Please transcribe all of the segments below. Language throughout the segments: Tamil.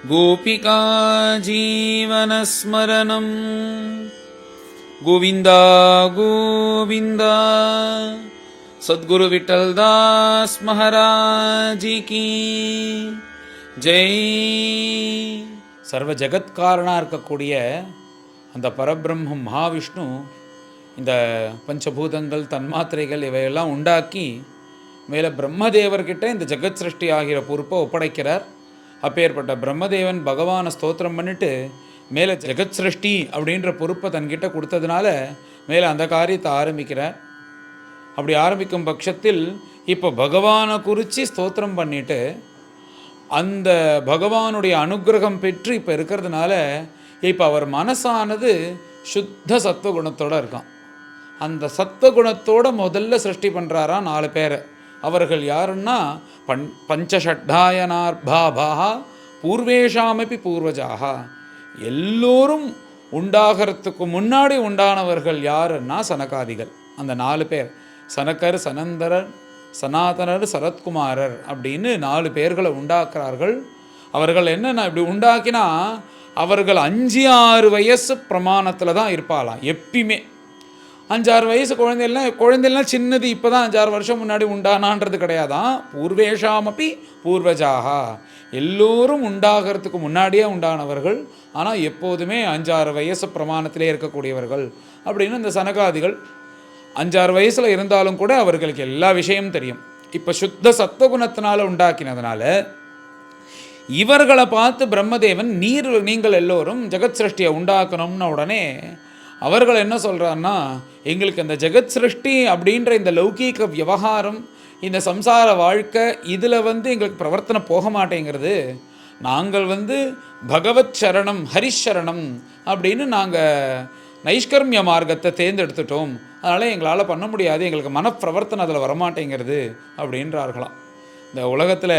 गोपिका जीवनस्मरणं गोविन्द गोविन्द सद्गुरु विठलदास महाराज की ஜெய். சர்வ ஜெகத்காரனாக இருக்கக்கூடிய அந்த பரபிரம்மம் மகாவிஷ்ணு இந்த பஞ்சபூதங்கள் தன்மாத்திரைகள் இவையெல்லாம் உண்டாக்கி மேலே பிரம்மதேவர்கிட்ட இந்த ஜெகத் சிருஷ்டி ஆகிற பொறுப்பை ஒப்படைக்கிறார். அப்பேற்பட்ட பிரம்மதேவன் பகவானை ஸ்தோத்திரம் பண்ணிட்டு மேலே ஜெகத் சிருஷ்டி அப்படின்ற பொறுப்பை தன்கிட்ட கொடுத்ததுனால மேலே அந்த காரியத்தை ஆரம்பிக்கிறார். அப்படி ஆரம்பிக்கும் பட்சத்தில் இப்போ பகவானை குறித்து ஸ்தோத்திரம் பண்ணிட்டு அந்த பகவானுடைய அனுகிரகம் பெற்று இப்போ இருக்கிறதுனால இப்போ அவர் மனசானது சுத்த சத்வகுணத்தோடு இருக்கான். அந்த சத்வகுணத்தோட முதல்ல சிருஷ்டி பண்ணுறாராம் 4 பேரை. அவர்கள் யாருன்னா பஞ்சஷட்டாயனார்பாபாக பூர்வேஷாமப்பி பூர்வஜாக. எல்லோரும் உண்டாகிறதுக்கு முன்னாடி உண்டானவர்கள் யாருன்னா சனகாதிகள். அந்த 4 பேர் சனகர், சனந்தரர், சனாதனர், சரத்குமாரர் அப்படின்னு 4 பேர்களை உண்டாக்குறார்கள். அவர்கள் என்னென்ன இப்படி உண்டாக்கினா அவர்கள் 5-6 வயசு பிரமாணத்தில் தான் இருப்பாளாம். எப்பயுமே 5-6 வயசு குழந்தைலாம் சின்னது, இப்போ தான் 5-6 வருஷம் முன்னாடி உண்டானான்றது கிடையாதான். பூர்வேஷாமப்பி பூர்வஜாக, எல்லோரும் உண்டாகிறதுக்கு முன்னாடியே உண்டானவர்கள். ஆனால் எப்போதுமே 5-6 வயசு பிரமாணத்திலே இருக்கக்கூடியவர்கள் அப்படின்னு இந்த சனகாதிகள் 5-6 வயசில் இருந்தாலும் கூட அவர்களுக்கு எல்லா விஷயமும் தெரியும். இப்போ சுத்த சத்வகுணத்தினால உண்டாக்கினதுனால இவர்களை பார்த்து பிரம்மதேவன் நீங்கள் எல்லோரும் ஜெகத் சிருஷ்டியை உண்டாக்கணும்னு உடனே அவர்கள் என்ன சொல்கிறான்னா, எங்களுக்கு அந்த ஜெகத் சிருஷ்டி அப்படின்ற இந்த லௌகீக விவகாரம், இந்த சம்சார வாழ்க்கை இதில் எங்களுக்கு பிரவர்த்தனை போக மாட்டேங்கிறது. நாங்கள் பகவத் சரணம் ஹரிஷரணம் அப்படின்னு நாங்கள் நைஷ்கர்மிய மார்க்கத்தை தேர்ந்தெடுத்துட்டோம். அதனால் எங்களால் பண்ண முடியாது, எங்களுக்கு மனப்பிரவர்த்தனை அதில் வரமாட்டேங்கிறது அப்படின்றார்களாம். இந்த உலகத்தில்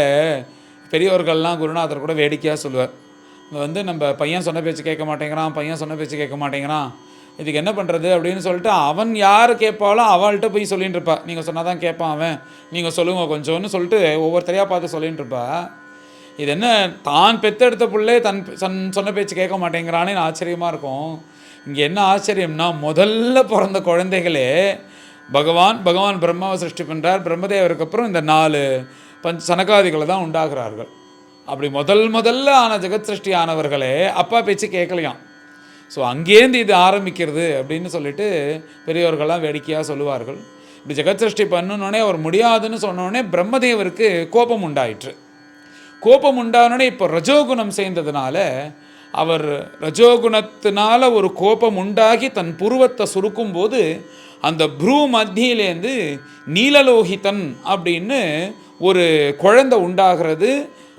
பெரியவர்கள்லாம் குருநாதர் கூட வேடிக்கையாக சொல்லுவார், இங்கே நம்ம பையன் சொன்ன பேச்சு கேட்க மாட்டேங்கிறான், இதுக்கு என்ன பண்ணுறது அப்படின்னு சொல்லிட்டு அவன் யார் கேட்பாலோ அவள்கிட்ட போய் சொல்லின்னு இருப்பா. நீங்கள் சொன்னால் தான் கேட்பான் அவன், நீங்கள் சொல்லுங்க கொஞ்சம்னு சொல்லிட்டு ஒவ்வொருத்தரையாக பார்த்து சொல்லின்னு இருப்பா. இது என்ன தான் பெற்றெடுத்த பிள்ளை சொன்ன பேச்சு கேட்க மாட்டேங்கிறானேன்னு ஆச்சரியமாக இருக்கும். இங்கே என்ன ஆச்சரியம்னா, முதல்ல பிறந்த குழந்தைகளே பகவான் பிரம்மாவை சிருஷ்டி பண்ணுறார். பிரம்மதேவருக்கு அப்புறம் இந்த 4 சனகாதிகளை தான் உண்டாகிறார்கள். அப்படி முதல்ல ஆன ஜெகத் சிருஷ்டி ஆனவர்களே அப்பா பேச்சு கேட்கலையாம். ஸோ அங்கேருந்து இது ஆரம்பிக்கிறது அப்படின்னு சொல்லிட்டு பெரியவர்கள்லாம் வேடிக்கையாக சொல்லுவார்கள். இப்படி ஜெகத் சிருஷ்டி பண்ணணுன்னே அவர் முடியாதுன்னு சொன்னோடனே பிரம்மதேவருக்கு கோபம் உண்டாயிற்று. கோபம் உண்டானோடனே இப்போ ரஜோகுணம் சேர்ந்ததுனால அவர் ரஜோகுணத்தினால ஒரு கோபம் உண்டாகி தன் புருவத்தை சுருக்கும்போது அந்த ப்ரூ மத்தியிலேருந்து நீலலோகிதன் அப்படின்னு ஒரு குழந்தை உண்டாகிறது.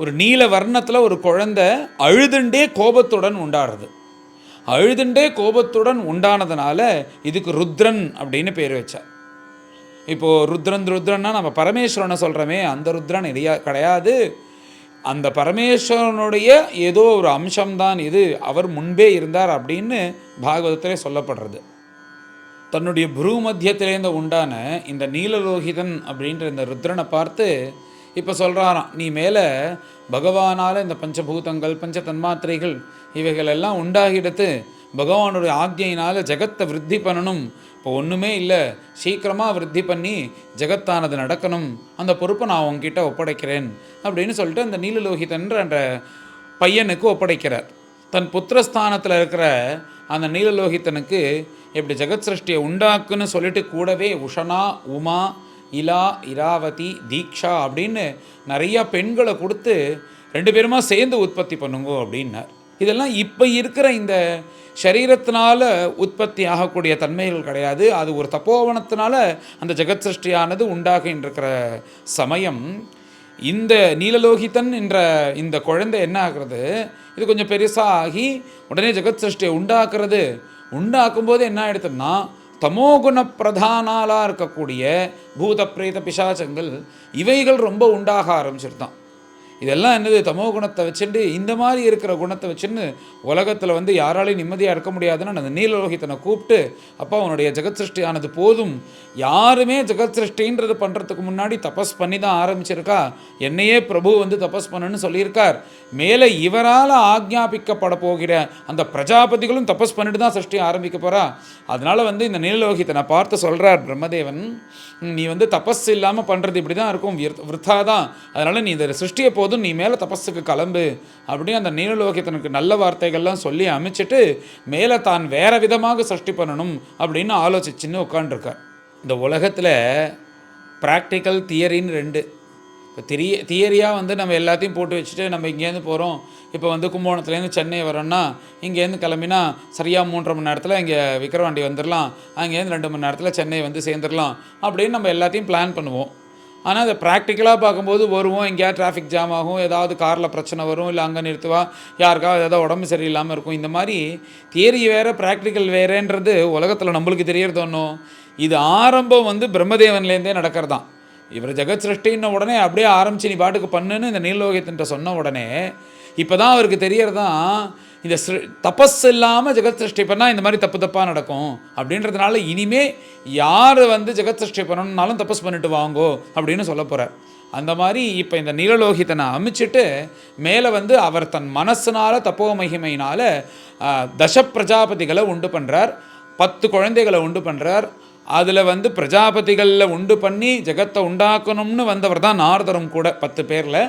ஒரு நீல வர்ணத்தில் ஒரு குழந்தை அழுதுண்டே கோபத்துடன் உண்டாடுறது. அழுதுண்டே கோபத்துடன் உண்டானதுனால இதுக்கு ருத்ரன் அப்படின்னு பேர் வச்சார். இப்போது ருத்ரன்னா நம்ம பரமேஸ்வரனை சொல்கிறோமே, அந்த ருத்ரன் கிடையாது. அந்த பரமேஸ்வரனுடைய ஏதோ ஒரு அம்சம்தான் இது. அவர் முன்பே இருந்தார் அப்படின்னு பாகவதத்திலே சொல்லப்படுறது. தன்னுடைய புரு மத்தியத்திலேருந்து உண்டான இந்த நீலலோகிதன் அப்படின்ற இந்த ருத்ரனை பார்த்து இப்போ சொல்கிறாராம், நீ மேலே பகவானால் இந்த பஞ்சபூதங்கள் பஞ்ச தன்மாத்திரைகள் இவைகள் எல்லாம் உண்டாகிடுத்து பகவானுடைய ஆக்ஞையினால் ஜெகத்தை விருத்தி பண்ணணும். இப்போ ஒன்றுமே இல்லை, சீக்கிரமாக விருத்தி பண்ணி ஜெகத்தானது நடக்கணும், அந்த பொறுப்பை நான் உங்ககிட்ட ஒப்படைக்கிறேன் அப்படின்னு சொல்லிட்டு அந்த நீலலோகிதன்ற அந்த பையனுக்கு ஒப்படைக்கிறார். தன் புத்திரஸ்தானத்தில் இருக்கிற அந்த நீலலோகிதனுக்கு எப்படி ஜெகத் சிருஷ்டியை உண்டாக்குன்னு சொல்லிட்டு கூடவே உஷனா, உமா, இலா, இராவதி, தீக்ஷா அப்படின்னு நிறையா பெண்களை கொடுத்து 2 பேருமா சேர்ந்து உற்பத்தி பண்ணுங்க அப்படின்னார். இதெல்லாம் இப்போ இருக்கிற இந்த சரீரத்தினால உற்பத்தி ஆகக்கூடிய தன்மைகள் கிடையாது. அது ஒரு தப்போவனத்தினால அந்த ஜெகத் சிருஷ்டியானது உண்டாகின்ற சமயம் இந்த நீலலோகிதன் என்ற இந்த குழந்தை என்ன ஆகிறது, இது கொஞ்சம் பெருசாக ஆகி உடனே ஜெகத் சிருஷ்டியை உண்டாக்கும்போது என்ன ஆகிடுதுன்னா, தமோகுண பிரதானாலாக இருக்கக்கூடிய பூத பிரேத பிசாசங்கள் இவைகள் ரொம்ப உண்டாக ஆரம்பிச்சிருந்தான். இதெல்லாம் என்னது, தமோ குணத்தை வச்சுட்டு இந்த மாதிரி இருக்கிற குணத்தை வச்சுன்னு உலகத்தில் வந்து யாராலையும் நிம்மதியாக இருக்க முடியாதுன்னு அந்த நீலலோகித்தனை கூப்பிட்டு, அப்பா அவனுடைய ஜெகத் சிருஷ்டியானது போதும், யாருமே ஜெகத் சிருஷ்டின்றது பண்ணுறதுக்கு முன்னாடி தபஸ் பண்ணி தான் ஆரம்பிச்சிருக்கா, என்னையே பிரபு வந்து தபஸ் பண்ணுன்னு சொல்லியிருக்கார், மேலே இவரால் ஆக்ஞாபிக்கப்பட போகிற அந்த பிரஜாபதிகளும் தபஸ் பண்ணிட்டு தான் சிருஷ்டி ஆரம்பிக்க போகிறா. அதனால் வந்து இந்த நீலலோகித்தனை பார்த்து சொல்கிறார் பிரம்மதேவன், நீ வந்து தபஸ் இல்லாமல் பண்ணுறது இப்படி தான் இருக்கும், விருத்தா தான், அதனால் நீ இந்த சிருஷ்டியை போதும், நீ மேலே தபஸுக்கு கிளம்பு அப்படின்னு அந்த நீலலோகித்தனுக்கு நல்ல வார்த்தைகள்லாம் சொல்லி அமைச்சிட்டு மேலே தான் வேறு விதமாக சிருஷ்டி பண்ணணும் அப்படின்னு ஆலோசிச்சுன்னு உட்காண்டிருக்கார். இந்த உலகத்தில் ப்ராக்டிக்கல் தியரின்னு ரெண்டு. இப்போ தியரியாக வந்து நம்ம எல்லாத்தையும் போட்டு வச்சுட்டு நம்ம இங்கேருந்து போகிறோம், இப்போ வந்து கும்பகோணத்துலேருந்து சென்னை வரோன்னா இங்கேருந்து கிளம்பினா சரியாக 3.5 மணி நேரத்தில் இங்கே விக்கிரவாண்டி வந்துடலாம், அங்கேருந்து 2 மணி நேரத்தில் சென்னை வந்து சேர்ந்துடலாம் அப்படின்னு நம்ம எல்லாத்தையும் பிளான் பண்ணுவோம். ஆனால் அதை ப்ராக்டிக்கலாக பார்க்கும்போது வருவோம், எங்கேயாவது டிராஃபிக் ஜாம் ஆகும், ஏதாவது காரில் பிரச்சனை வரும், இல்லை அங்கே நிறுத்துவா, யாருக்காவது ஏதாவது உடம்பு சரியில்லாமல் இருக்கும். இந்த மாதிரி தியரி வேறு ப்ராக்டிக்கல் வேறேன்றது உலகத்தில் நம்மளுக்கு தெரியறது ஒன்றும். இது ஆரம்பம் வந்து பிரம்மதேவன்லேருந்தே நடக்கிறது தான். இவர் ஜெகத் சிருஷ்டின்ன உடனே அப்படியே ஆரம்பித்து நீ பாட்டுக்கு பண்ணுன்னு இந்த நீலலோகத்தின்ட்ட சொன்ன உடனே இப்போ தான் அவருக்கு தெரியறதான், இந்த தபஸ் இல்லாமல் ஜெகத் சிருஷ்டி பண்ணால் இந்த மாதிரி தப்பாக நடக்கும் அப்படின்றதுனால இனிமே யார் வந்து ஜெகத் சிருஷ்டி பண்ணணுன்னாலும் தபஸ் பண்ணிட்டு வாங்கோ அப்படின்னு சொல்ல போகிறார். அந்த மாதிரி இப்போ இந்த நீலலோகித்தனை அமைச்சிட்டு மேலே வந்து அவர் தன் மனசுனால் தப்போ மகிமையினால் தச பிரஜாபதிகளை உண்டு பண்ணுறார், 10 குழந்தைகளை உண்டு பண்ணுறார். அதில் வந்து பிரஜாபதிகளில் உண்டு பண்ணி ஜெகத்தை உண்டாக்கணும்னு வந்தவர் தான் நாரதரும் கூட 10 பேரில்.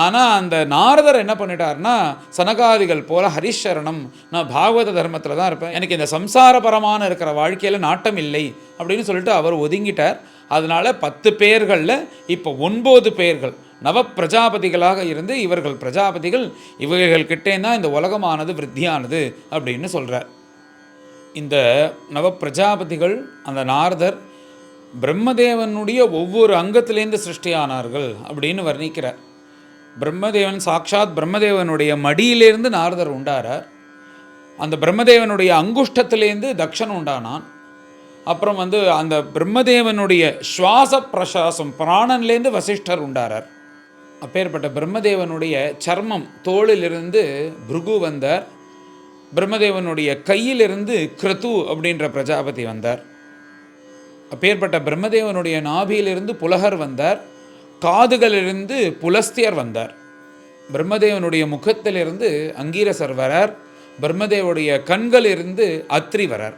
ஆனால் அந்த நாரதர் என்ன பண்ணிட்டார்னா, சனகாதிகள் போல ஹரிஷரணம், நான் பாகவத தர்மத்தில் தான் இருப்பேன், எனக்கு இந்த சம்சாரபரமான இருக்கிற வாழ்க்கையில் நாட்டம் இல்லை அப்படின்னு சொல்லிட்டு அவர் ஒதுங்கிட்டார். அதனால் 10 பேர்களில் இப்போ 9 பேர்கள் நவ பிரஜாபதிகளாக இருந்து இவர்கள் பிரஜாபதிகள், இவர்கள்கிட்டே தான் இந்த உலகமானது விருத்தியானது அப்படின்னு சொல்கிறார். இந்த நவ பிரஜாபதிகள் அந்த நாரதர் பிரம்மதேவனுடைய ஒவ்வொரு அங்கத்திலேருந்து சிருஷ்டியானார்கள் அப்படின்னு வர்ணிக்கிறார். பிரம்மதேவன் சாட்சாத் பிரம்மதேவனுடைய மடியிலேருந்து நாரதர் உண்டாரார். அந்த பிரம்மதேவனுடைய அங்குஷ்டத்திலேருந்து தக்ஷன் உண்டானான். அப்புறம் வந்து அந்த பிரம்மதேவனுடைய சுவாச பிரசாசம் பிராணன்லேருந்து வசிஷ்டர் உண்டாரார். அப்பேற்பட்ட பிரம்மதேவனுடைய சர்மம் தோளிலிருந்து பிருகு வந்தார். பிரம்மதேவனுடைய கையிலிருந்து கிருத்து அப்படின்ற பிரஜாபதி வந்தார். அப்பேற்பட்ட பிரம்மதேவனுடைய நாபியிலிருந்து புலகர் வந்தார். காதுகளிலிருந்து புலஸ்தியர் வந்தார். பிரம்மதேவனுடைய முகத்திலிருந்து அங்கீரசர் வரார். பிரம்மதேவனுடைய கண்களிலிருந்து அத்ரி வரார்.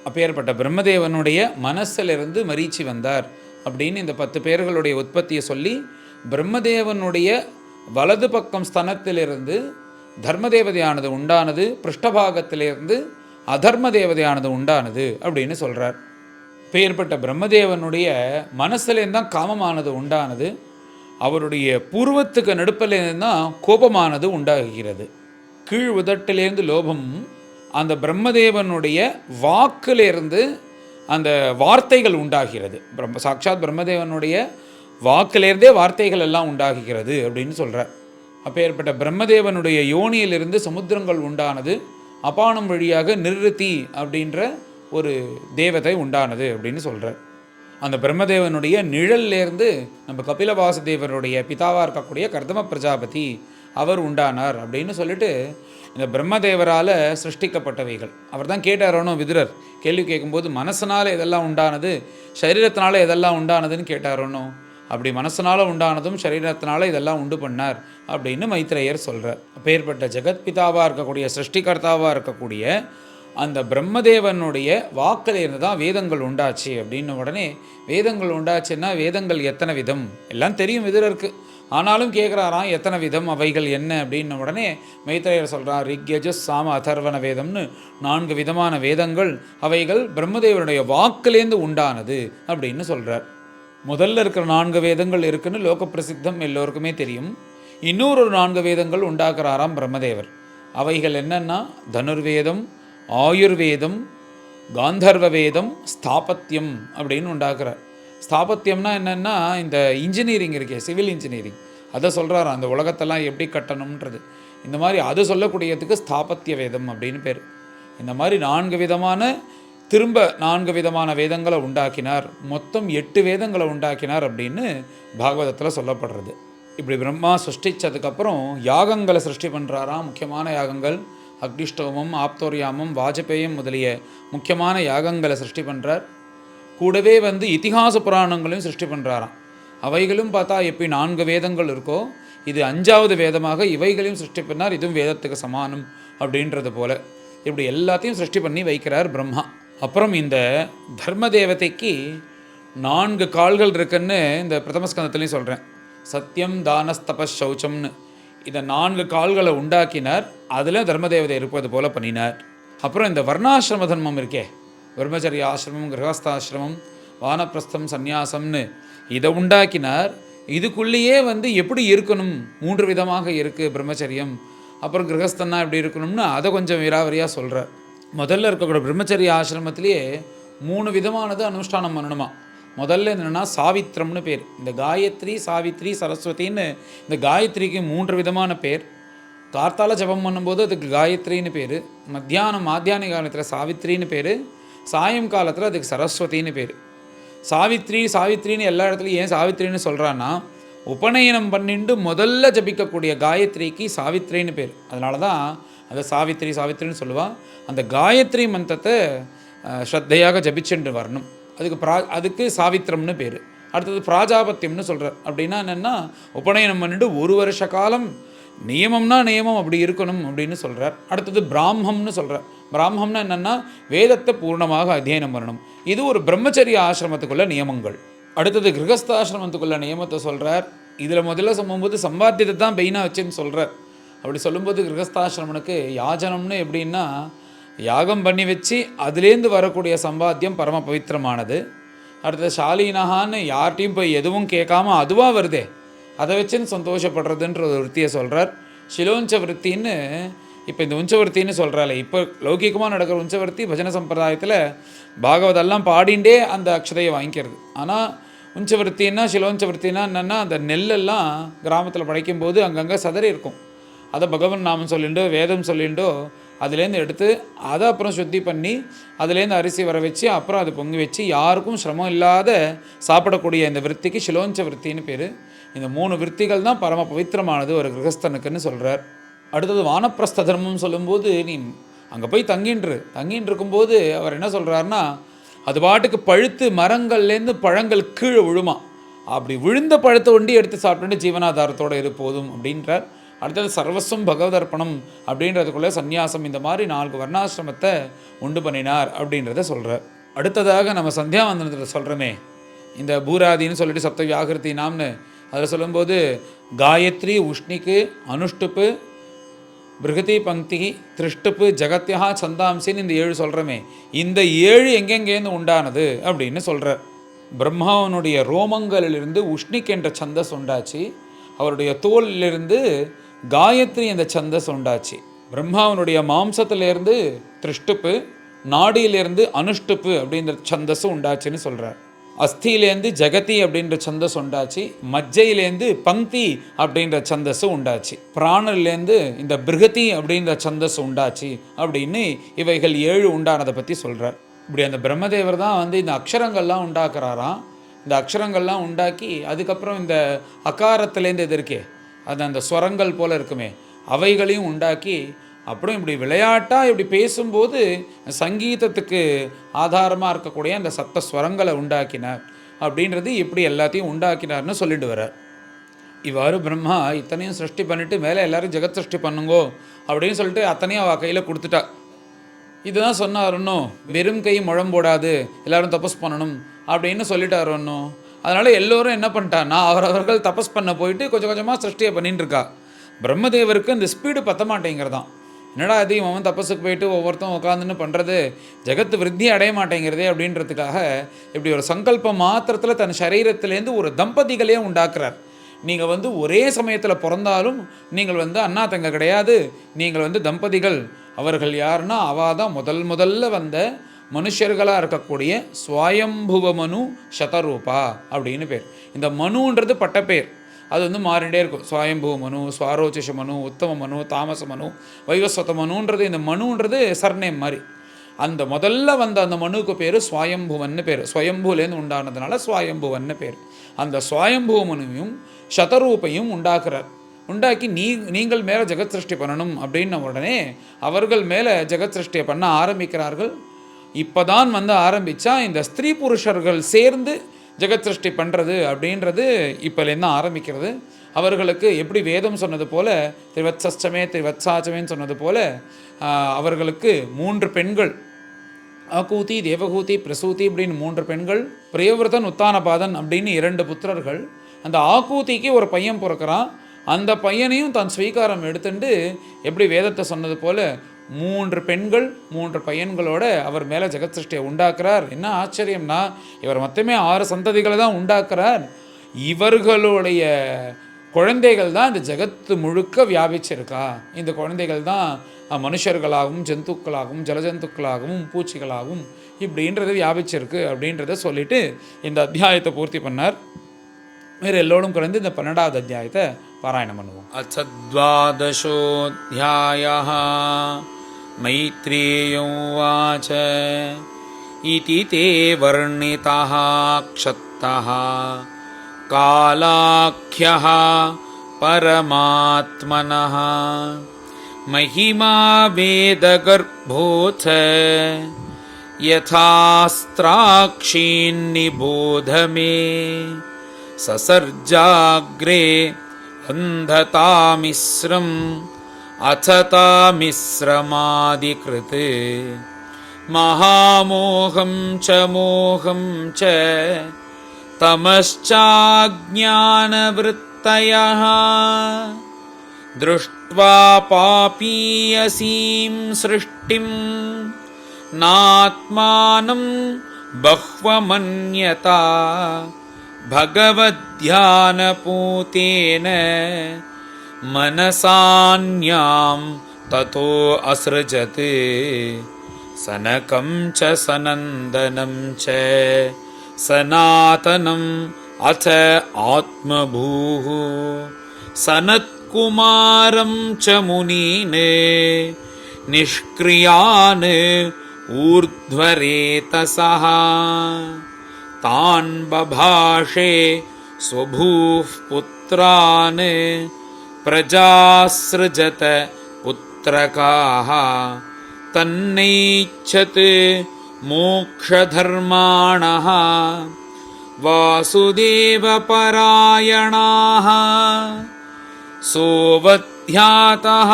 அப்பேற்பட்ட பிரம்மதேவனுடைய மனசிலிருந்து மரீச்சி வந்தார் அப்படின்னு இந்த 10 பேர்களுடைய உற்பத்தியை சொல்லி, பிரம்மதேவனுடைய வலது பக்கம் ஸ்தனத்திலிருந்து தர்ம தேவதையானது உண்டானது, பிருஷ்டபாகத்திலிருந்து அதர்ம தேவதையானது உண்டானது அப்படின்னு சொல்கிறார். பெயர்பட்ட பிரம்மதேவனுடைய மனசுலேருந்து தான் காமமானது உண்டானது, அவருடைய பூர்வத்துக்கு நடுப்பிலேருந்து தான் கோபமானது உண்டாகிறது. கீழ் உதட்டிலேருந்து லோபம், அந்த பிரம்மதேவனுடைய வாக்கிலிருந்து அந்த வார்த்தைகள் உண்டாகிறது. சாட்சாத் பிரம்மதேவனுடைய வாக்கிலேருந்தே வார்த்தைகள் எல்லாம் உண்டாகிறது அப்படின்னு சொல்கிறார். அப்பேற்பட்ட பிரம்மதேவனுடைய யோனியிலிருந்து சமுத்திரங்கள் உண்டானது, அபானம் வழியாக நிருத்தி அப்படின்ற ஒரு தேவதை உண்டானது அப்படின்னு சொல்கிறார். அந்த பிரம்மதேவனுடைய நிழல்லேருந்து நம்ம கபிலவாசுதேவனுடைய பிதாவாக இருக்கக்கூடிய கர்தம பிரஜாபதி அவர் உண்டானார் அப்படின்னு சொல்லிட்டு, இந்த பிரம்மதேவரால் சிருஷ்டிக்கப்பட்டவைகள் அவர் தான் கேட்டாரோனோ விதுரர் கேள்வி கேட்கும்போது, மனசனால் எதெல்லாம் உண்டானது, சரீரத்தினால எதெல்லாம் உண்டானதுன்னு கேட்டாரோனோ. அப்படி மனசனால் உண்டானதும் சரீரத்தினால இதெல்லாம் உண்டு பண்ணார் அப்படின்னு மைத்ரேயர் சொல்கிறார். அப்பேற்பட்ட ஜெகத்பிதாவாக இருக்கக்கூடிய சிருஷ்டிகர்த்தாவாக இருக்கக்கூடிய அந்த பிரம்மதேவனுடைய வாக்கிலிருந்து தான் வேதங்கள் உண்டாச்சு அப்படின்னு உடனே, வேதங்கள் உண்டாச்சுன்னா வேதங்கள் எத்தனை விதம் எல்லாம் தெரியும் விதுரருக்கு, ஆனாலும் கேட்குறாராம் எத்தனை விதம் அவைகள் என்ன அப்படின்னு உடனே மைத்ரேயர் சொல்கிறார், ரிக்யஜுஸ் சாம அதர்வண வேதம்னு 4 விதமான வேதங்கள், அவைகள் பிரம்மதேவனுடைய வாக்கிலேருந்து உண்டானது அப்படின்னு சொல்கிறார். முதல்ல இருக்கிற 4 வேதங்கள் இருக்குன்னு லோக பிரசித்தம் எல்லோருக்குமே தெரியும். இன்னொரு 4 வேதங்கள் உண்டாக்குறாராம் பிரம்மதேவர். அவைகள் என்னன்னா தனுர்வேதம், ஆயுர்வேதம், காந்தர்வ வேதம், ஸ்தாபத்தியம் அப்படின்னு உண்டாக்குறார். ஸ்தாபத்தியம்னா என்னென்னா இந்த இன்ஜினியரிங் இருக்கே, சிவில் இன்ஜினியரிங், அதை சொல்கிறாரு. அந்த உலகத்தெல்லாம் எப்படி கட்டணுன்றது இந்த மாதிரி அது சொல்லக்கூடியதுக்கு ஸ்தாபத்திய வேதம் அப்படின்னு பேர். இந்த மாதிரி 4 விதமான திரும்ப 4 விதமான வேதங்களை உண்டாக்கினார். மொத்தம் 8 வேதங்களை உண்டாக்கினார் அப்படின்னு பாகவதத்தில் சொல்லப்படுறது. இப்படி பிரம்மா சிருஷ்டித்ததுக்கப்புறம் யாகங்களை சிருஷ்டி பண்ணுறாராம். முக்கியமான யாகங்கள் அக்னிஷ்டோமம், ஆப்தோர்யாமம், வாஜபேயம் முதலிய முக்கியமான யாகங்களை சிருஷ்டி பண்ணுறார். கூடவே இதிகாச புராணங்களையும் சிருஷ்டி பண்ணுறாராம். அவைகளும் பார்த்தா எப்படி 4 வேதங்கள் இருக்கோ, இது 5வது வேதமாக இவைகளையும் சிருஷ்டி பண்ணார். இதுவும் வேதத்துக்கு சமானம் அப்படின்றது போல இப்படி எல்லாத்தையும் சிருஷ்டி பண்ணி வைக்கிறார் பிரம்மா. அப்புறம் இந்த தர்ம தேவதைக்கு 4 கால்கள் இருக்குன்னு இந்த பிரதமஸ்கந்தத்துலேயும் சொல்கிறேன். சத்தியம், தானஸ்தபஸ், சௌச்சம்னு இந்த 4 கால்களை உண்டாக்கினார். அதில் தர்மதேவதை இருப்பது போல பண்ணினார். அப்புறம் இந்த வர்ணாசிரம தர்மம் இருக்கே, பிரம்மச்சரிய ஆசிரமம், கிரகஸ்தாசிரமம், வானப்பிரஸ்தம், சந்நியாசம்னு இதை உண்டாக்கினார். இதுக்குள்ளேயே எப்படி இருக்கணும் 3 விதமாக இருக்குது பிரம்மச்சரியம். அப்புறம் கிரகஸ்தன்னா எப்படி இருக்கணும்னு அதை கொஞ்சம் விராவரியாக சொல்கிறார். முதல்ல இருக்கக்கூடிய பிரம்மச்சரிய ஆசிரமத்திலேயே 3 விதமானது அனுஷ்டானம் பண்ணணுமா. முதல்ல என்னென்னா சாவித்திரம்னு பேர். இந்த காயத்ரி, சாவித்ரி, சரஸ்வதின்னு இந்த காயத்ரிக்கு 3 விதமான பேர். கார்த்தால ஜபம் பண்ணும்போது அதுக்கு காயத்ரின்னு பேர், மாத்தியானிக காலத்தில் சாவித்ரின்னு பேர், சாயங்காலத்தில் அதுக்கு சரஸ்வதின்னு பேர். சாவித்ரின்னு எல்லா இடத்துலையும் ஏன் சாவித்ரின்னு சொல்கிறான்னா, உபநயனம் பண்ணிட்டு முதல்ல ஜபிக்கக்கூடிய காயத்ரிக்கு சாவித்ரின்னு பேர். அதனால தான் அதை சாவித்ரின்னு சொல்லுவாள். அந்த காயத்ரி மந்திரத்தை ஸ்ரத்தையாக ஜபிச்சுட்டு வரணும். அதுக்கு சாவித்திரம்னு பேர். அடுத்தது பிராஜாபத்தியம்னு சொல்கிறார். அப்படின்னா என்னென்னா, உபநயனம் பண்ணிட்டு 1 வருஷ காலம் நியமம்னா நியமம் அப்படி இருக்கணும் அப்படின்னு சொல்கிறார். அடுத்தது பிராமம்னு சொல்கிறார். பிராமம்னா என்னென்னா வேதத்தை பூர்ணமாக அத்தியனம் பண்ணணும். இது ஒரு பிரம்மச்சரிய ஆசிரமத்துக்குள்ள நியமங்கள். அடுத்தது கிரகஸ்தாசிரமத்துக்குள்ள நியமத்தை சொல்கிறார். இதில் முதல்ல சொல்லும்போது சம்பாத்தியத்தை தான் பெயினாக வச்சுன்னு சொல்கிறார். அப்படி சொல்லும்போது கிரகஸ்தாசிரமனுக்கு யாஜனம்னு எப்படின்னா, யாகம் பண்ணி வச்சு அதுலேருந்து வரக்கூடிய சம்பாத்தியம் பரம பவித்திரமானது. அடுத்தது ஷாலீனஹான்னு யார்ட்டையும் போய் எதுவும் கேட்காம அதுவாக வருதே, அதை வச்சுன்னு சந்தோஷப்படுறதுன்ற ஒரு விற்த்தியை சொல்கிறார். சிலோஞ்ச விற்த்தின்னு இப்போ இந்த உஞ்சவர்த்தின்னு சொல்கிறாள். இப்போ லௌகிகமாக நடக்கிற உஞ்சவர்த்தி பஜன சம்பிரதாயத்தில் பாகவதெல்லாம் பாடிண்டே அந்த அக்ஷதையை வாங்கிக்கிறது. ஆனால் உஞ்சவர்த்தின்னா, சிலோஞ்சவர்த்தின்னா என்னென்னா, அந்த நெல்லெல்லாம் கிராமத்தில் படைக்கும்போது அங்கங்கே சதறி இருக்கும். அதை பகவன் நாமம் சொல்லிண்டோ வேதம் சொல்லிண்டோ அதுலேருந்து எடுத்து அதை அப்புறம் சுத்தி பண்ணி அதுலேருந்து அரிசி வர வச்சு அப்புறம் அது பொங்கி வச்சு யாருக்கும் சிரமம் இல்லாத சாப்பிடக்கூடிய இந்த விற்த்திக்கு சிலோஞ்ச விற்த்தின்னு பேர். இந்த 3 விற்த்திகள் தான் பரம பவித்திரமானது ஒரு கிரகஸ்தனுக்குன்னு சொல்கிறார். அடுத்தது வானப்பிரஸ்த தர்மம் சொல்லும்போது, நீ அங்கே போய் தங்கின்னு இருக்கும்போது அவர் என்ன சொல்கிறாருன்னா, அது பாட்டுக்கு பழுத்து மரங்கள்லேருந்து பழங்கள் கீழே விழுமா. அப்படி விழுந்த பழத்தை ஒண்டி எடுத்து சாப்பிட்டு ஜீவனாதாரத்தோடு இருப்போதும் அப்படின்றார். அடுத்தது சர்வஸ்வம் பகவதர்ப்பணம் அப்படின்றதுக்குள்ளே சந்நியாசம். இந்த மாதிரி 4 வர்ணாசிரமத்தை உண்டு பண்ணினார் அப்படின்றத சொல்கிறார். அடுத்ததாக நம்ம சந்தியாவந்தனத்தில் சொல்கிறோமே, இந்த பூராதின்னு சொல்லிட்டு சப்த வியாகிருதி நாம்னு அதில் சொல்லும்போது காயத்ரி, உஷ்ணிக்கு, அனுஷ்டுப்பு, பிருகதி, பங்கி, திருஷ்டுப்பு, ஜகத்யா, சந்தாம்சின்னு இந்த 7 சொல்கிறோமே, இந்த 7 எங்கெங்கேருந்து உண்டானது அப்படின்னு சொல்கிறார். பிரம்மாவனுடைய ரோமங்களிலிருந்து உஷ்ணிக் என்ற சந்தஸ் உண்டாச்சு. அவருடைய தோலிலிருந்து காயத்ரி என்ற சந்தஸ் உண்டாச்சு. பிரம்மாவனுடைய மாம்சத்திலேருந்து திருஷ்டுப்பு, நாடியிலேருந்து அனுஷ்டுப்பு அப்படின்ற சந்தஸ் உண்டாச்சுன்னு சொல்கிறார். அஸ்தியிலேருந்து ஜகதி அப்படின்ற சந்தஸ் உண்டாச்சு. மஜ்ஜையிலேருந்து பங்கி அப்படின்ற சந்தஸ் உண்டாச்சு. பிராணிலேருந்து இந்த பிருகதி அப்படின்ற சந்தஸ் உண்டாச்சு அப்படின்னு இவைகள் 7 உண்டானதை பற்றி சொல்கிறார். இப்படி அந்த பிரம்மதேவர் தான் இந்த அக்ஷரங்கள்லாம் உண்டாக்குறாராம். இந்த அக்ஷரங்கள்லாம் உண்டாக்கி அதுக்கப்புறம் இந்த அகாரத்துலேருந்து எது இருக்கே, அது அந்த ஸ்வரங்கள் போல் இருக்குமே, அவைகளையும் உண்டாக்கி அப்புறம் இப்படி விளையாட்டாக இப்படி பேசும்போது சங்கீதத்துக்கு ஆதாரமாக இருக்கக்கூடிய அந்த சப்த ஸ்வரங்களை உண்டாக்கினார் அப்படின்றது இப்படி எல்லாத்தையும் உண்டாக்கினார்னு சொல்லிட்டு வர்றார். இவ்வாறு பிரம்மா இத்தனையும் சிருஷ்டி பண்ணிவிட்டு மேலே எல்லோரும் ஜெகத் சிருஷ்டி பண்ணுங்கோ அப்படின்னு சொல்லிட்டு அத்தனையும் அவள் கையில் கொடுத்துட்டா. இதுதான் சொன்னார். இன்னும் வெறும் கை முழம் போடாது, எல்லோரும் தபஸ் பண்ணணும் அப்படின்னு சொல்லிட்டார். இன்னும் அதனால் எல்லோரும் என்ன பண்ணிட்டான்னா, அவரவர்கள் தபஸ் பண்ண போயிட்டு கொஞ்சம் கொஞ்சமாக சிருஷ்டியை பண்ணிட்டு இருக்கா. பிரம்மதேவருக்கு இந்த ஸ்பீடு பற்ற மாட்டேங்கிறதான். என்னடா அதையும் அவன் தபஸுக்கு போயிட்டு ஒவ்வொருத்தரும் உட்காந்துன்னு பண்ணுறது, ஜெகத்து விருத்தி அடைய மாட்டேங்கிறதே அப்படின்றதுக்காக இப்படி ஒரு சங்கல்பம் மாத்திரத்தில் தன் சரீரத்திலேருந்து ஒரு தம்பதிகளே உண்டாக்குறார். நீங்கள் ஒரே சமயத்தில் பிறந்தாலும் நீங்கள் அண்ணா தங்க கிடையாது, நீங்கள் தம்பதிகள். அவர்கள் யாருன்னா, அவள் தான் முதல்ல வந்த மனுஷர்களாக இருக்கக்கூடிய ஸ்வயம்புவ மனு சதரூபா அப்படின்னு பேர். இந்த மனுன்றது பட்ட பேர், அது மாறிண்டே இருக்கும். ஸ்வயம்புவ மனு, ஸ்வாரோச்சிஷ மனு, உத்தம மனு, தாமச மனு, வைவஸ்வத மனுன்றது இந்த மனுன்றது சர்நேம் மாதிரி. அந்த முதல்ல வந்த அந்த மனுவுக்கு பேர் ஸ்வயம்புவன்னு பேர். ஸ்வயம்புலேருந்து உண்டானதுனால ஸ்வயம்புவன்னு பேர். அந்த ஸ்வயம்புவ மனுவையும் சதரூபையும் உண்டாக்குறார். உண்டாக்கி நீங்கள் மேலே ஜெகத் சிருஷ்டி பண்ணணும் அப்படின்ன உடனே அவர்கள் மேலே ஜெகத் சிருஷ்டியை பண்ண ஆரம்பிக்கிறார்கள். இப்போ தான் ஆரம்பித்தா இந்த ஸ்திரீ புருஷர்கள் சேர்ந்து ஜெகத் சிருஷ்டி பண்ணுறது அப்படின்றது இப்போலேருந்து ஆரம்பிக்கிறது. அவர்களுக்கு எப்படி வேதம் சொன்னது போல் திரிவத்சமே திரிவத்சாச்சமேன்னு சொன்னது போல் அவர்களுக்கு 3 பெண்கள், ஆகூதி, தேவகூதி, பிரசூதி அப்படின்னு 3 பெண்கள், பிரியவிரதன், உத்தானபாதன் அப்படின்னு 2 புத்திரர்கள். அந்த ஆகூதிக்கு ஒரு பையன் பிறக்கிறான். அந்த பையனையும் தான் ஸ்வீகாரம் எடுத்துட்டு எப்படி வேதத்தை சொன்னது போல் 3 பெண்கள் 3 பையன்களோட அவர் மேலே ஜெகத் சிருஷ்டியை உண்டாக்குறார். என்ன ஆச்சரியம்னா இவர் மொத்தமே 6 சந்ததிகளை தான் உண்டாக்குறார். இவர்களுடைய குழந்தைகள் தான் இந்த ஜெகத்து முழுக்க வியாபிச்சிருக்கா. இந்த குழந்தைகள் தான் மனுஷர்களாகவும் ஜந்துக்களாகவும் ஜலஜந்துக்களாகவும் பூச்சிகளாகவும் இப்படின்றது வியாபிச்சிருக்கு அப்படின்றத சொல்லிட்டு இந்த அத்தியாயத்தை பூர்த்தி பண்ணார். வேறு எல்லோரும் குறைந்து இந்த 12வது அத்தியாயத்தை பாராயணம் பண்ணுவோம். அத்வாதசோऽध्यायः மைத்ரேயோ உவாச இதி தே வர்ணிதः க்ஷத்தः காலாக்யः பரமாத்மனः மகிமா வேதகர்ப்போऽथ யதாஸ்த்ராக்ஷீன்னிபோத மே சசர்ஜாக்ரே அந்ததாமிஸ்ரம் அசதாமிஸ்ரமாதிக்ருத் மகாமோகம் ச மோகம் ச தமஸ்சாஜ்ஞானவృత్తயः திருஷ்ட்வா பாபீயசீம் சிருஷ்டிம் நாத்மானம் பஹ்வமன்யதா பகவத்யானபூதேன மனசான்யாம் ததோ அஸ்ருஜத் சனகம் ச சனந்தனம் ச சனாதனம் அச ஆத்மபூः சனத்குமாரம் ச முனீன் நிஷ்க்ரியான் ஊர்த்வரேதசः தான் பபாஷே ஸ்வபூஃப் புத்ரான் பிரஜாஸ்ருஜத புத்ரகாः தன்னைச்சத் மோக்ஷதர்மாணः வாசுதேவபராயணாः சோவத்யாதः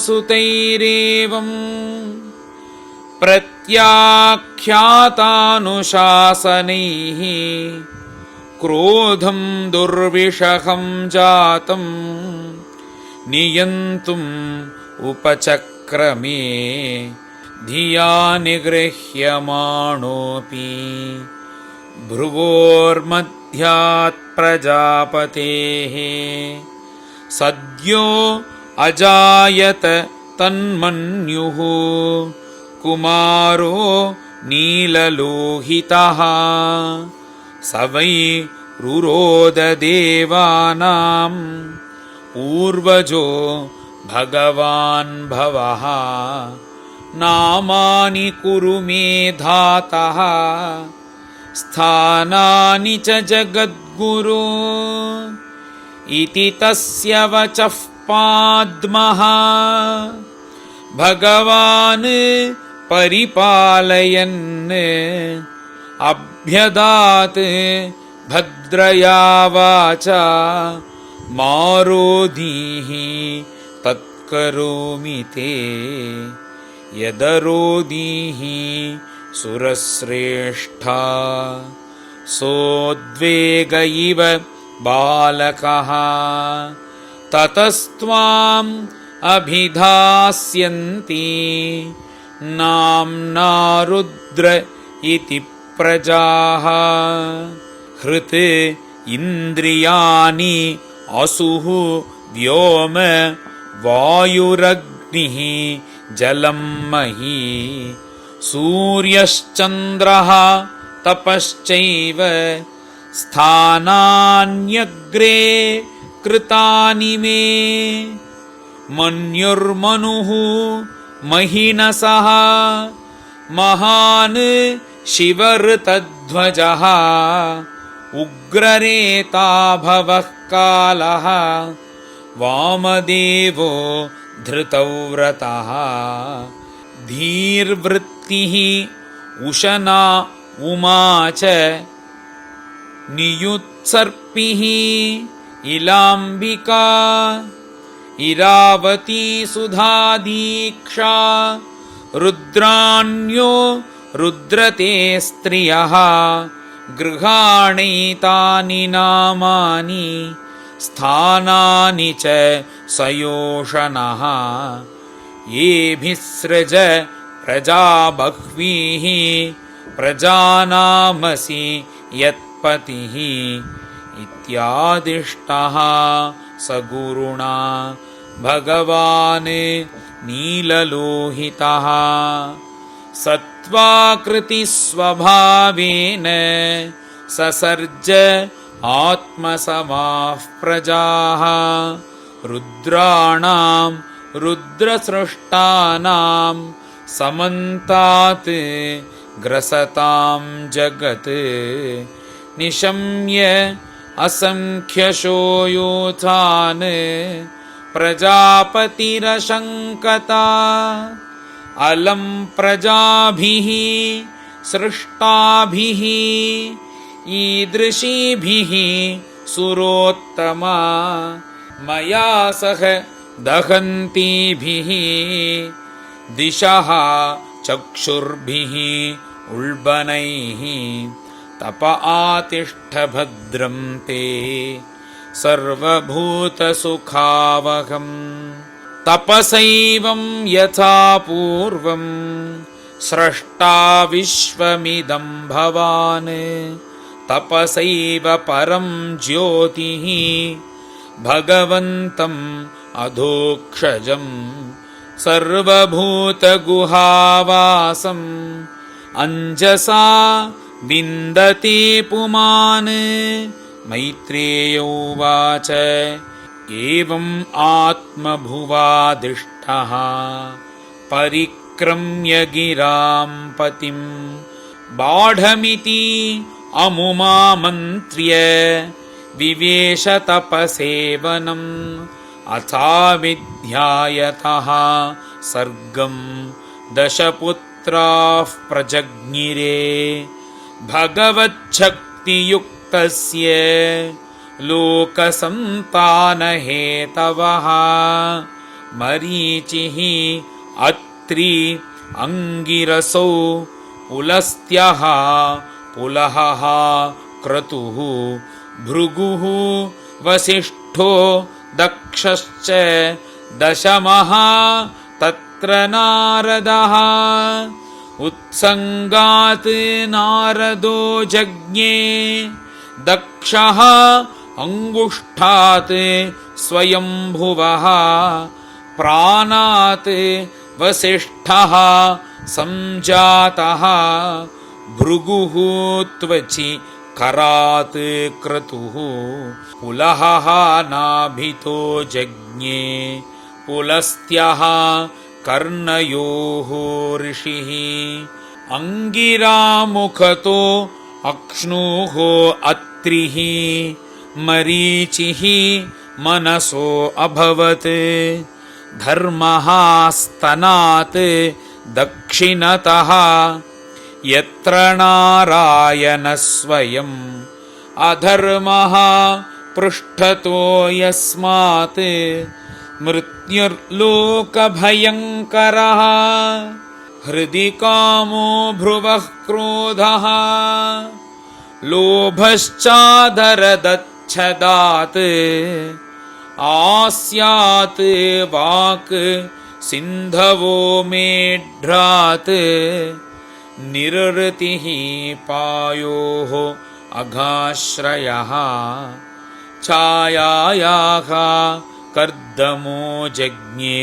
சுதைரேவம் பிரத்யாக்யாதானுசாசனைः क्रोधं दुर्विषहं जातं नियन्तुम् उपचक्रमे धिया निगृह्यमाणोऽपि भ्रुवोर्मध्यात् प्रजापतेः सद्यो अजायत तन्मन्युः कुमारो नीललोहितः स वै रुरोद देवानां पूर्वजो भगवान् भवः नामानि कुरु मे धातः स्थानानि च जगद्गुरो इति तस्य वचः पाद्मः भगवान् परिपालयन् अभ्यदात् भद्रया वाचा मारोदीः तत्करोमि ते यदरोदीः सुरश्रेष्ठा सोद्वेग इव बालकः ततस्त्वाम् अभिधास्यन्ति नाम्ना रुद्र इति प्रजाः हृत् इन्द्रियाणि असुः व्योम वायुरग्निः जलं मही सूर्यश्चन्द्रः तपश्चैव स्थानान्यग्रे कृतानि मे मन्युर्मनुः महिनसः महान् शिवऋतध्वजः उग्ररेता भवः कालः वामदेवो धृतव्रतः धीर्वृत्तिः उशना उमा च नियुत्सर्पिः इलाम्बिका इरावती सुधा दीक्षा रुद्राण्यो रुद्रते स्त्रियः गृहाणैतानि नामानि स्थानानि च सयोषणः येभिस्सृज प्रजा बह्वीः प्रजानामसि यत्पतिः इत्यादिष्टः स गुरुणा भगवान् नीललोहितः सत्त्वाकृतिस्वभावेन ससर्ज आत्मसमाः प्रजाः रुद्राणां रुद्रसृष्टानां समन्तात् ग्रसतां जगत् निशम्य असंख्यशो योथान् प्रजापतिरशङ्कता अलं प्रजाभिः सृष्टाभिः ईदृशीभिः सुरोत्तमा मया सह दहन्तीभिः दिशः चक्षुर्भिः उल्बनैः तप आतिष्ठ भद्रं ते सर्वभूतसुखावहम् तपसैवं यथा पूर्वं स्रष्टा विश्वमिदं भवान् तपसैव परं ज्योतिः भगवन्तम् अधोक्षजम् सर्वभूतगुहावासम् अञ्जसा विन्दते पुमान् मैत्रेय उवाच एवम् आत्मभुवादिष्टः परिक्रम्य गिरां पतिं बाढमिति अमुमामन्त्र्य विवेश तपसेवनम् अथाविध्यायतः सर्गं दशपुत्राः प्रजज्ञिरे भगवच्छक्तियुक्तस्य लोकसन्तानहेतवः मरीचिः अत्रि अंगिरसौ पुलस्त्यः पुलहः क्रतुः भृगुः वसिष्ठो दक्षश्च दशमः तत्र नारदः उत्सङ्गात् नारदो जज्ञे दक्षः अंगुष्ठात् स्वयंभुवः प्राणात् वसिष्ठः संजातः भृगुः त्वचि करात् क्रतुः पुलहः नाभितो जज्ञे पुलस्त्यः कर्णयोः ऋषिः अंगिरामुखतो अक्ष्णुः अत्रिः मरीचिः मनसो अभवत् धर्मः स्तनात् दक्षिणतः यत्र नारायणः स्वयम् अधर्मः पृष्ठतो यस्मात् मृत्युर्लोकभयङ्करः हृदि कामो भ्रुवः क्रोधः लोभश्चादरदच्छदात् आस्यात् वाक् सिन्धवो मेढ्रात् निरृतिः पायोः अघाश्रयः छायायाः कर्दमो जज्ञे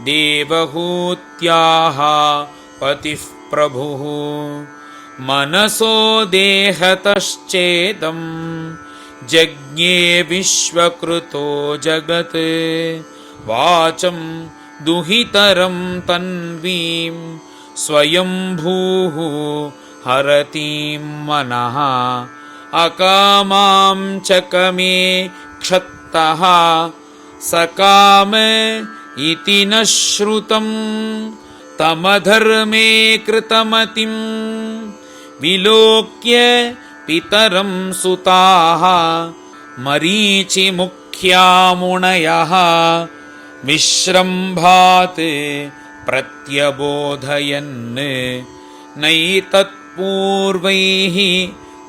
देवहूत्याः पतिः प्रभुः मनसो देहतश्चेदं जज्ञे विश्वकृतो जगत् वाचं दुहितरं तन्वीं स्वयंभूः हरतीं मनः अकामां च कमे क्षत्तः सकाम इति न श्रुतं तमधर्मे कृतमतिं विलोक्य पितरं सुताः मरीचिमुख्या मुनयः विश्रम्भात् प्रत्यबोधयन् नैतत्पूर्वैः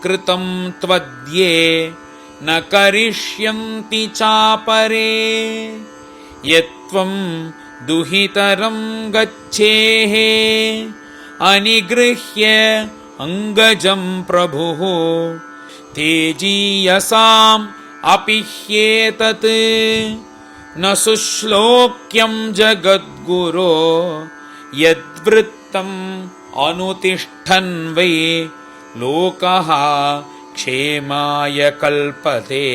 कृतं त्वद्ये न करिष्यन्ति चापरे यत्त्वं दुहितरं गच्छेः अनिगृह्य अङ्गजं प्रभुः तेजीयसाम् अपि ह्येतत् न सुश्लोक्यं जगद्गुरो यद्वृत्तम् अनुतिष्ठन् वै लोकः क्षेमाय कल्पते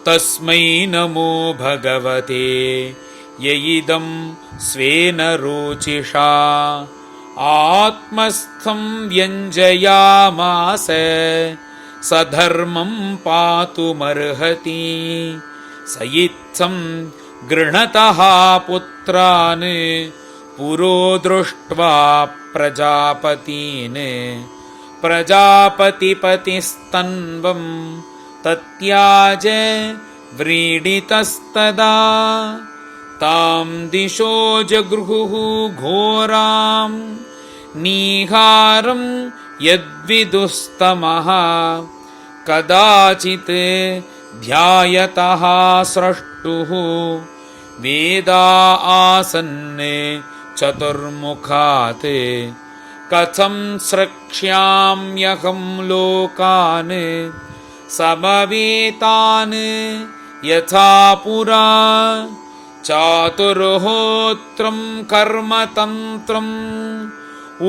तस्मै नमो भगवते य इदं स्वेन रोचिषा आत्मस्थं व्यञ्जयामास सधर्मं पातुमर्हति स इत्थं गृह्णतः पुत्रान् पुरो दृष्ट्वा प्रजापतीन् प्रजापतिपतिस्तन्वं तत्याज व्रीडितस्तदा तां दिशो जगृहुः घोरां नीहारं यद्विदुस्तमः कदाचित् ध्यायतः स्रष्टुः वेदा आसन् चतुर्मुखात् कथं स्रक्ष्याम्यहं लोकान् समवेतान् यथा पुरा चातुर्होत्रं कर्मतन्त्रम्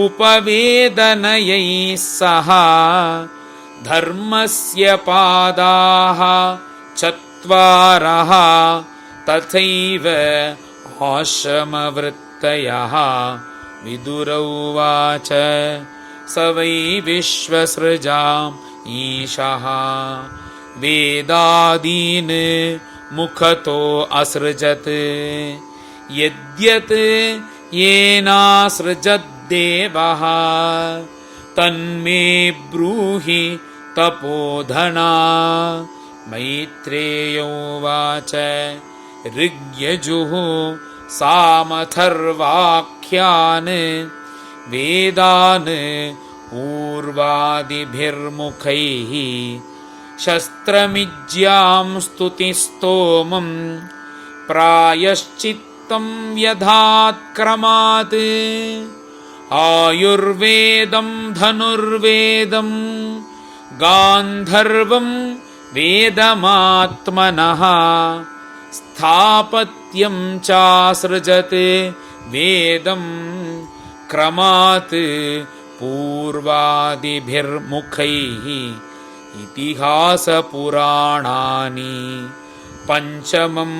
उपवेदनयैः सह धर्मस्य पादाः चत्वारः तथैव आश्रमवृत्तयः विदुर उवाच स वै विश्वसृजाम् ईशः वेदादीन् मुखतो असृजत् यद्यत् येनासृजद्देवः तन्मे ब्रूहि तपोधना मैत्रेय उवाच ऋग्यजुः सामथर्वाख्यान् वेदान् पूर्वादिभिर्मुखैः शस्त्रमिज्यां स्तुतिस्तोमं प्रायश्चित्तं व्यधात्क्रमात् आयुर्वेदं धनुर्वेदं गान्धर्वं वेदमात्मनः स्थापत्यं चासृजत् वेदं क्रमात् पूर्वादिभिर्मुखैः इतिहासपुराणानि पञ्चमं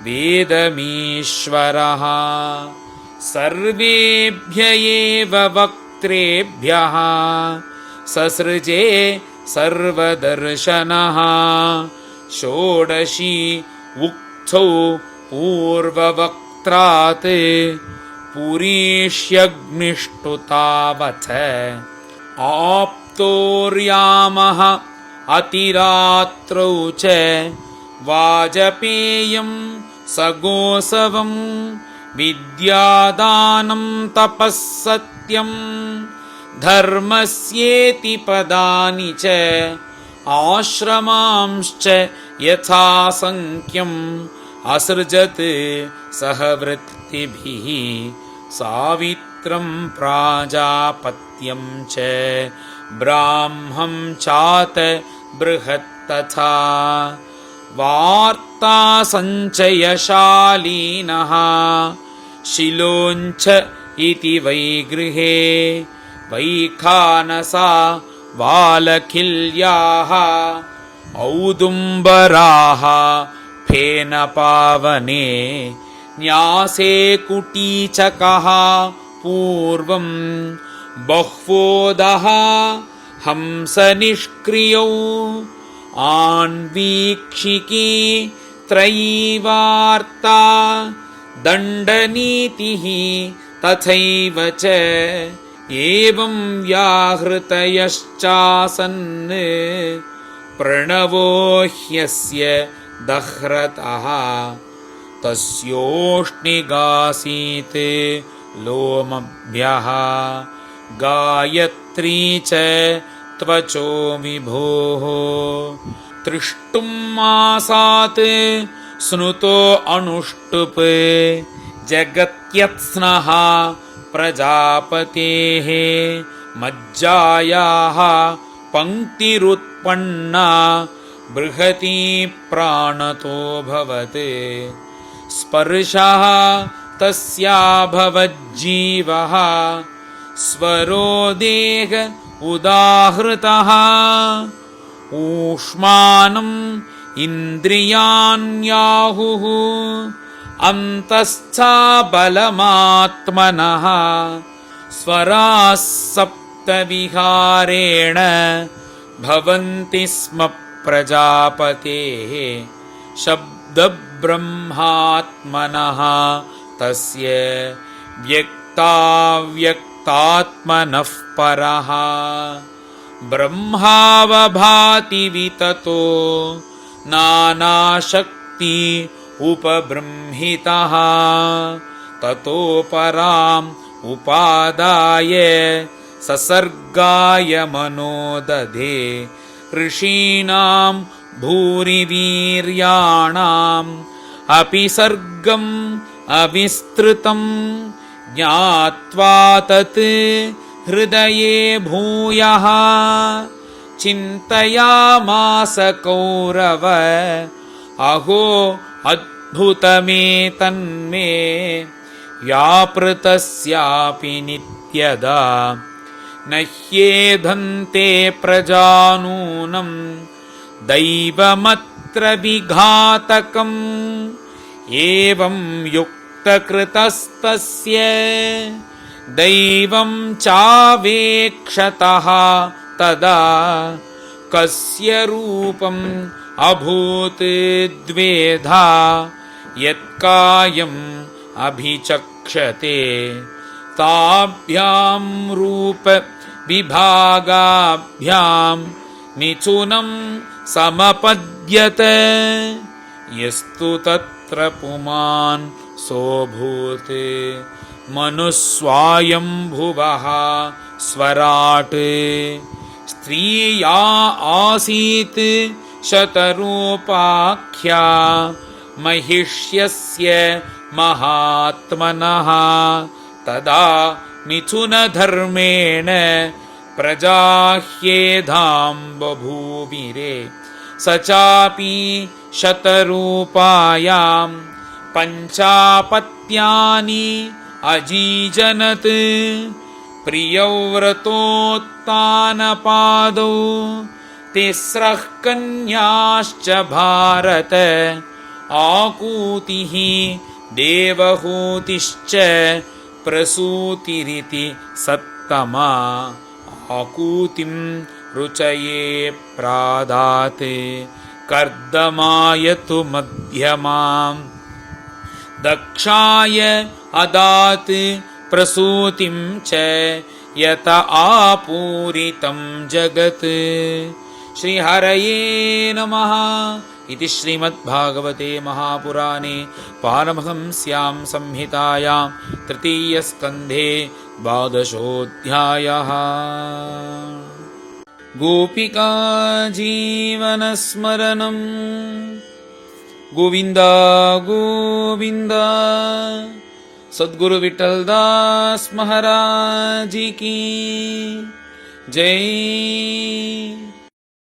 वेदमीश्वरः सर्वेभ्य एव वक्त्रेभ्यः ससृजे सर्वदर्शनः षोडशी उक्तौ पूर्ववक्त्रात् पुरीष्यग्निष्टुतावथ आप्तोर्यामः अतिरात्रौ च वाजपेयं सगोसवं विद्यादानं तपःसत्यं धर्मस्येति पदानि च आश्रमांश्च यथासङ्ख्यम् असृजत् सह वृत्तिभिः सावित्रं प्राजापत्यं च ब्राह्मं चात बृहत्तथा वार्तासञ्चयशालीनः शिलोञ्च इति वै गृहे वैखानसा वालखिल्याः औदुम्बराः फेनपावने न्यासे कुटीचकः पूर्वं बह्वोदः हंसनिष्क्रियौ आन्वीक्षिकी त्रयीवार्ता दण्डनीतिः तथैव च एवं व्याहृतयश्चासन् प्रणवो ह्यस्य दह्रतः तस्योष्णिगासीत् लोमभ्यः गायत्री च त्वचो विभोः तृष्टुं मासात् स्नुतो अनुष्टुप् जगत्यत्स्नः प्रजापतेः मज्जायाः पङ्क्तिरुत्पन्ना बृहती प्राणतो भवते स्पर्शः तस्याभवज्जीवः स्वरो देह उदाहृतः ऊष्मानम् इन्द्रियाण्याहुः अन्तःस्था बलमात्मनः स्वराः सप्तविहारेण भवन्ति स्म प्रजापतेः शब्दब्रह्मात्मनः तस्य व्यक्ताव्यक्तात्मनः परः ब्रह्मावभाति विततो नानाशक्ति उपबृंहितः ततो पराम् उपादाय ससर्गाय मनो दधे ऋषीणां भूरिवीर्याणाम् अपि सर्गम् अविस्तृतं ज्ञात्वा तत् हृदये भूयः चिन्तयामास कौरव अहो अद्भुतमेतन्मे व्यापृतस्यापि नित्यदा न ह्येधन्ते प्रजानूनं दैवमत्र विघातकम् एवं युक्तकृतस्तस्य दैवं चावेक्षतः तदा कस्य रूपम् अभूत् द्वेधा यत्कायम् अभिचक्षते ताभ्यां रूप विभागाभ्यां मिथुनं समपद्यत यस्तु तत्र पुमान् सोऽभूत् मनुस्वायम्भुवः स्वराट् स्त्रिया आसीत् शतरूपाख्या महिष्यस्य महात्मनः तदा मिथुनधर्मेण प्रजाह्येधां बभूविरे स चापि शतरूपायां पञ्चापत्यानि अजीजनत् प्रियव्रतोत्तानपादौ तिस्रः कन्याश्च भारत आकूतिः देवहूतिश्च प्रसूतिरिति सत्तमा आकूतिं रुचये प्रादात् कर्दमाय तु मध्यमाम् दक्षाय अदात् प्रसूतिं च यत आपूरितं जगत् श्रीहरये नमः इति श्रीमद्भागवते महापुराणे पारमहंस्यां संहितायां तृतीयस्कन्धे द्वादशोऽध्यायः। गोपिका जीवनस्मरणं गोविन्द गोविन्द। सद्गुरु विठलदास महाराज की जय।